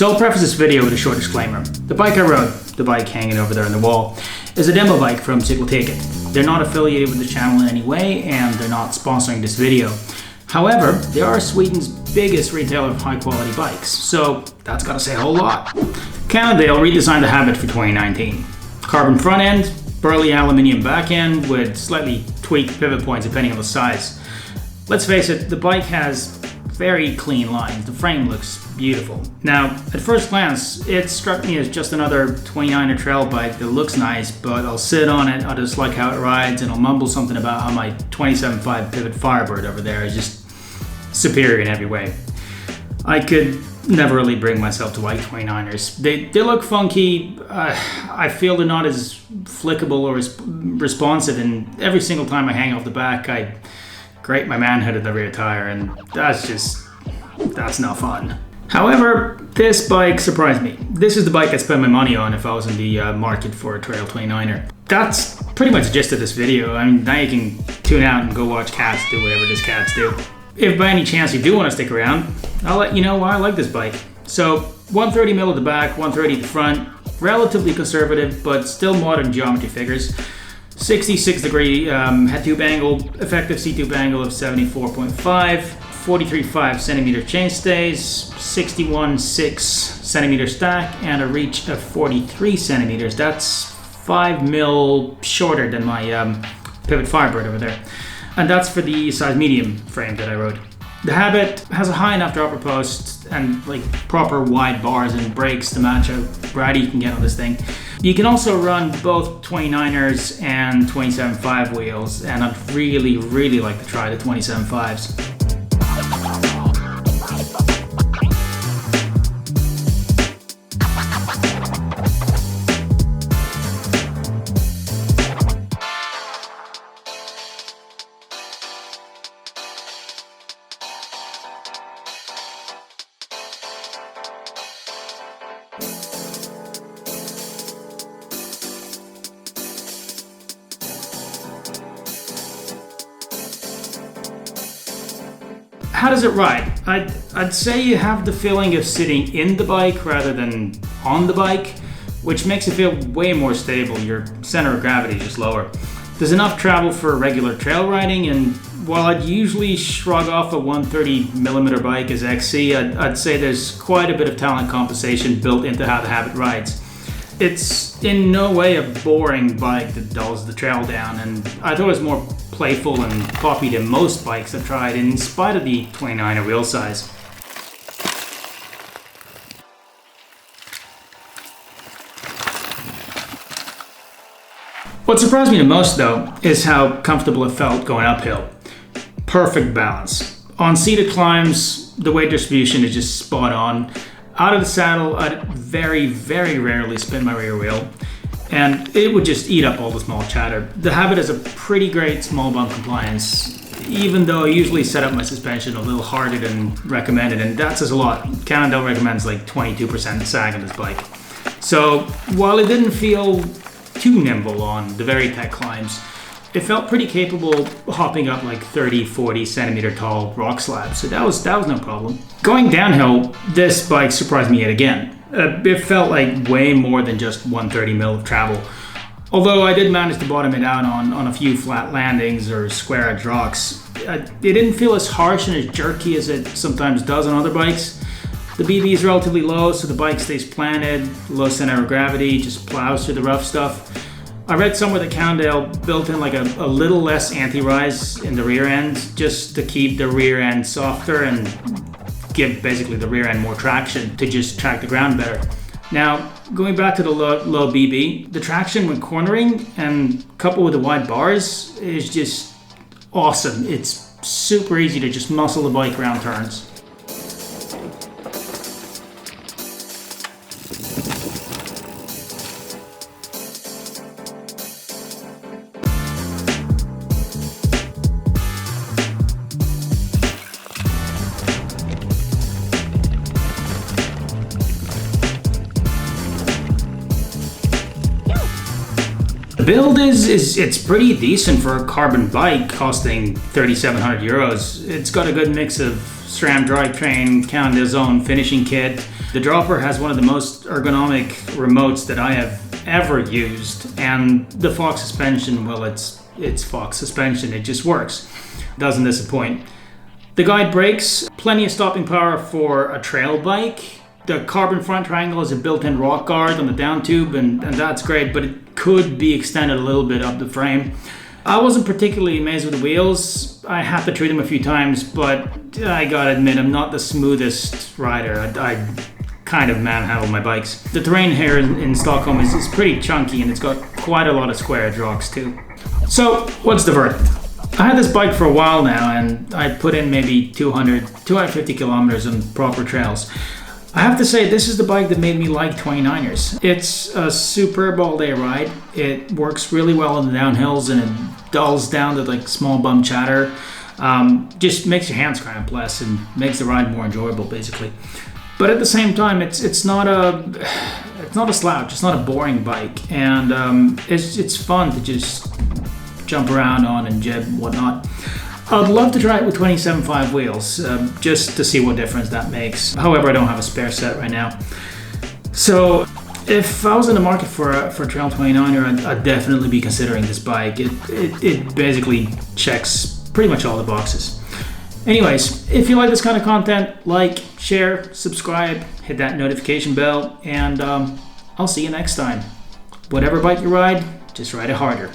So I'll preface this video with a short disclaimer. The bike I rode, the bike hanging over there on the wall, is a demo bike from Cykloteket. They're not affiliated with the channel in any way, and they're not sponsoring this video. However, they are Sweden's biggest retailer of high quality bikes, so that's gotta say a whole lot. Cannondale redesigned the Habit for 2019. Carbon front end, burly aluminium back end with slightly tweaked pivot points depending on the size. Let's face it, the bike has very clean lines. The frame looks beautiful. Now, at first glance, it struck me as just another 29er trail bike that looks nice, but I'll sit on it, I'll just like how it rides, and I'll mumble something about how my 27.5 Pivot Firebird over there is just superior in every way. I could never really bring myself to like 29ers. They look funky. I feel they're not as flickable or as responsive, and every single time I hang off the back, I grate my manhood in the rear tire, and that's not fun. However, this bike surprised me. This is the bike I'd spend my money on if I was in the market for a trail 29er. That's pretty much the gist of this video. I mean, now you can tune out and go watch cats do whatever these cats do. If by any chance you do want to stick around, I'll let you know why I like this bike. So 130mm at the back, 130 at the front, relatively conservative but still modern geometry figures. 66 degree head tube angle, effective seat tube angle of 74.5, 43.5 centimeter chainstays, 61.6 centimeter stack, and a reach of 43 centimeters. That's 5mm shorter than my Pivot Firebird over there. And that's for the size medium frame that I rode. The Habit has a high enough dropper post and like proper wide bars and brakes to match how ratty you can get on this thing. You can also run both 29ers and 27.5 wheels, and I'd really like to try the 27.5s. How does it ride? I'd say you have the feeling of sitting in the bike rather than on the bike, which makes it feel way more stable. Your center of gravity is just lower. There's enough travel for regular trail riding, and while I'd usually shrug off a 130mm bike as XC, I'd say there's quite a bit of talent compensation built into how the Habit rides. It's in no way a boring bike that dulls the trail down, and I thought it was more playful and poppy than most bikes I've tried, in spite of the 29er wheel size. What surprised me the most though is how comfortable it felt going uphill. Perfect balance. On seated climbs, the weight distribution is just spot on. Out of the saddle, I'd very rarely spin my rear wheel, and it would just eat up all the small chatter. The Habit has a pretty great small bump compliance, even though I usually set up my suspension a little harder than recommended, and that says a lot. Cannondale recommends like 22% sag on this bike. So while it didn't feel too nimble on the very tight climbs, it felt pretty capable hopping up like 30-40 centimeter tall rock slabs, so that was no problem. Going downhill, this bike surprised me yet again. It felt like way more than just 130mm of travel. Although I did manage to bottom it out on a few flat landings or square edge rocks, it didn't feel as harsh and as jerky as it sometimes does on other bikes. The BB is relatively low, so the bike stays planted, low center of gravity, just plows through the rough stuff. I read somewhere that Cannondale built in like a little less anti-rise in the rear end, just to keep the rear end softer and give basically the rear end more traction to just track the ground better. Now, going back to the low BB, the traction when cornering and coupled with the wide bars is just awesome. It's super easy to just muscle the bike around turns. The build it's pretty decent for a carbon bike costing 3,700 euros. It's got a good mix of SRAM drivetrain, Cannondale's own finishing kit, The dropper has one of the most ergonomic remotes that I have ever used, and the Fox suspension, well, it's Fox suspension. It just works. Doesn't disappoint. The guide brakes, plenty of stopping power for a trail bike. The carbon front triangle is a built-in rock guard on the down tube, and that's great, but it could be extended a little bit up the frame. I wasn't particularly amazed with the wheels. I had to treat them a few times, but I gotta admit, I'm not the smoothest rider. I kind of manhandle my bikes. The terrain here in Stockholm is pretty chunky, and it's got quite a lot of square edge rocks too. So, what's the verdict? I had this bike for a while now, and I put in maybe 250 kilometers on proper trails. I have to say, this is the bike that made me like 29ers. It's a superb all-day ride. It works really well in the downhills, and it dulls down to like small bum chatter. Just makes your hands cramp less and makes the ride more enjoyable, basically. But at the same time, it's not a slouch. It's not a boring bike, and it's fun to just jump around on and jib and whatnot. I'd love to try it with 27.5 wheels, just to see what difference that makes. However, I don't have a spare set right now. So if I was in the market for a Trail 29er, I'd definitely be considering this bike. It basically checks pretty much all the boxes. Anyways, if you like this kind of content, like, share, subscribe, hit that notification bell, and I'll see you next time. Whatever bike you ride, just ride it harder.